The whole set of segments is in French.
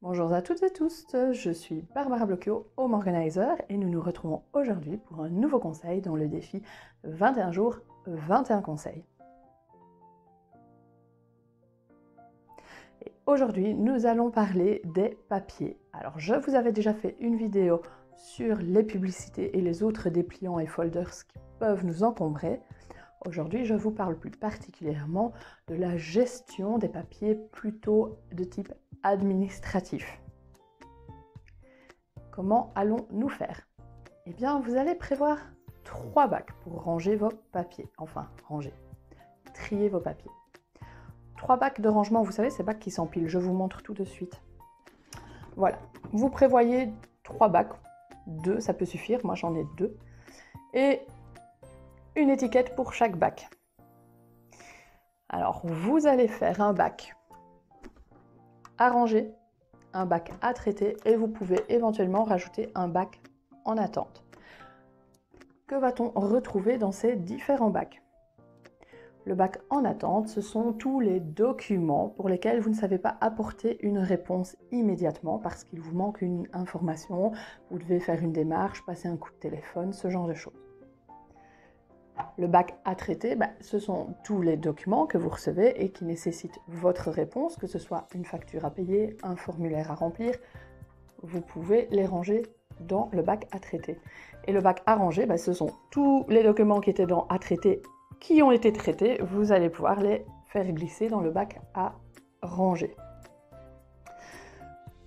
Bonjour à toutes et tous, je suis Barbara Blocchio, Home Organizer et nous nous retrouvons aujourd'hui pour un nouveau conseil dans le défi 21 jours, 21 conseils. Et aujourd'hui, nous allons parler des papiers. Alors, je vous avais déjà fait une vidéo sur les publicités et les autres dépliants et folders qui peuvent nous encombrer. Aujourd'hui, je vous parle plus particulièrement de la gestion des papiers plutôt de type administratif. Comment allons-nous faire? Eh bien, vous allez prévoir 3 bacs pour ranger vos papiers. Enfin, trier vos papiers. 3 bacs de rangement, vous savez, ces bacs qui s'empilent. Je vous montre tout de suite. Voilà, vous prévoyez 3 bacs. 2, ça peut suffire. Moi, j'en ai 2. Et une étiquette pour chaque bac. Alors, vous allez faire un bac à ranger, un bac à traiter et vous pouvez éventuellement rajouter un bac en attente. Que va-t-on retrouver dans ces différents bacs? Le bac en attente, ce sont tous les documents pour lesquels vous ne savez pas apporter une réponse immédiatement parce qu'il vous manque une information, vous devez faire une démarche, passer un coup de téléphone, ce genre de choses. Le bac à traiter, ce sont tous les documents que vous recevez et qui nécessitent votre réponse, que ce soit une facture à payer, un formulaire à remplir. Vous pouvez les ranger dans le bac à traiter. Et le bac à ranger, ce sont tous les documents qui étaient dans à traiter, qui ont été traités. Vous allez pouvoir les faire glisser dans le bac à ranger.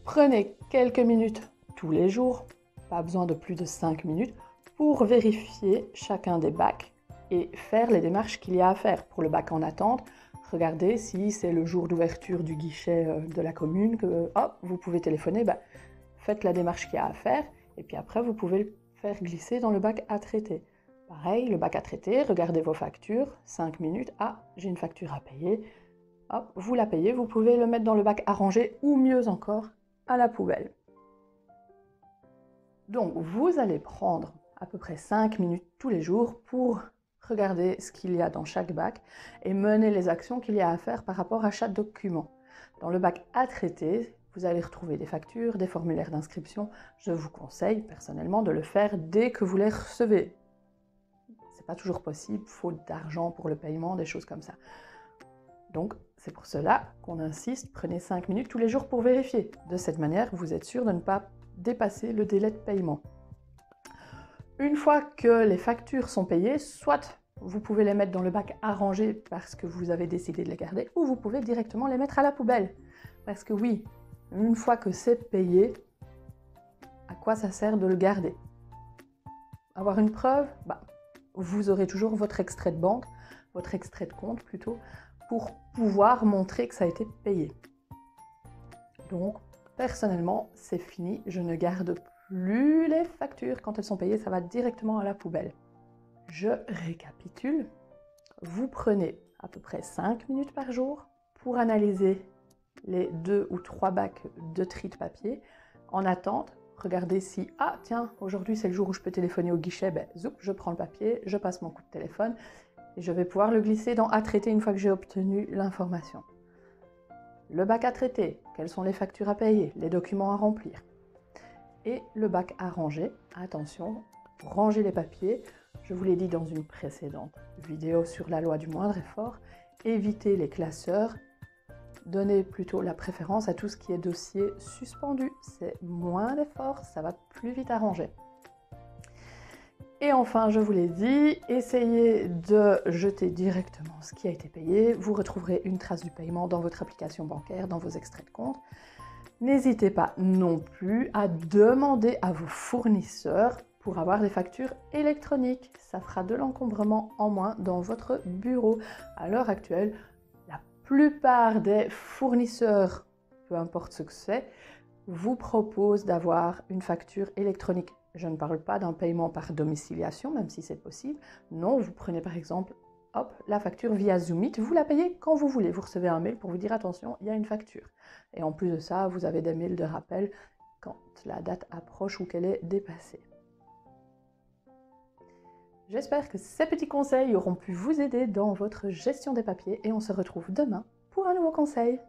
Prenez quelques minutes tous les jours, pas besoin de plus de 5 minutes, pour vérifier chacun des bacs et faire les démarches qu'il y a à faire. Pour le bac en attente, regardez si c'est le jour d'ouverture du guichet de la commune que vous pouvez téléphoner, faites la démarche qu'il y a à faire et puis après vous pouvez le faire glisser dans le bac à traiter. Pareil, le bac à traiter, regardez vos factures, 5 minutes, j'ai une facture à payer, vous la payez, vous pouvez le mettre dans le bac à ranger ou mieux encore, à la poubelle. Donc vous allez prendre à peu près 5 minutes tous les jours pour regarder ce qu'il y a dans chaque bac et mener les actions qu'il y a à faire par rapport à chaque document. Dans le bac à traiter, vous allez retrouver des factures, des formulaires d'inscription. Je vous conseille personnellement de le faire dès que vous les recevez. C'est pas toujours possible, faute d'argent pour le paiement, des choses comme ça. Donc c'est pour cela qu'on insiste, prenez 5 minutes tous les jours pour vérifier. De cette manière, vous êtes sûr de ne pas dépasser le délai de paiement. Une fois que les factures sont payées, soit vous pouvez les mettre dans le bac à ranger parce que vous avez décidé de les garder, ou vous pouvez directement les mettre à la poubelle. Parce que oui, une fois que c'est payé, à quoi ça sert de le garder? Avoir une preuve? Vous aurez toujours votre extrait de banque, votre extrait de compte plutôt, pour pouvoir montrer que ça a été payé. Donc, personnellement, c'est fini, je ne garde plus les factures. Quand elles sont payées, ça va directement à la poubelle. Je récapitule. Vous prenez à peu près 5 minutes par jour pour analyser les 2 ou 3 bacs de tri de papier. En attente, regardez si, tiens, aujourd'hui c'est le jour où je peux téléphoner au guichet, zoup, je prends le papier, je passe mon coup de téléphone et je vais pouvoir le glisser dans à traiter une fois que j'ai obtenu l'information. Le bac à traiter, quelles sont les factures à payer, les documents à remplir. Et le bac à ranger, attention, ranger les papiers, je vous l'ai dit dans une précédente vidéo sur la loi du moindre effort, évitez les classeurs, donnez plutôt la préférence à tout ce qui est dossier suspendu, c'est moins d'effort, ça va plus vite à ranger. Et enfin, je vous l'ai dit, essayez de jeter directement ce qui a été payé, vous retrouverez une trace du paiement dans votre application bancaire, dans vos extraits de compte. N'hésitez pas non plus à demander à vos fournisseurs pour avoir des factures électroniques. Ça fera de l'encombrement en moins dans votre bureau. À l'heure actuelle, la plupart des fournisseurs, peu importe ce que c'est, vous proposent d'avoir une facture électronique. Je ne parle pas d'un paiement par domiciliation, même si c'est possible. Non, vous prenez par exemple la facture via Zoom Meet, vous la payez quand vous voulez. Vous recevez un mail pour vous dire attention, il y a une facture. Et en plus de ça, vous avez des mails de rappel quand la date approche ou qu'elle est dépassée. J'espère que ces petits conseils auront pu vous aider dans votre gestion des papiers et on se retrouve demain pour un nouveau conseil.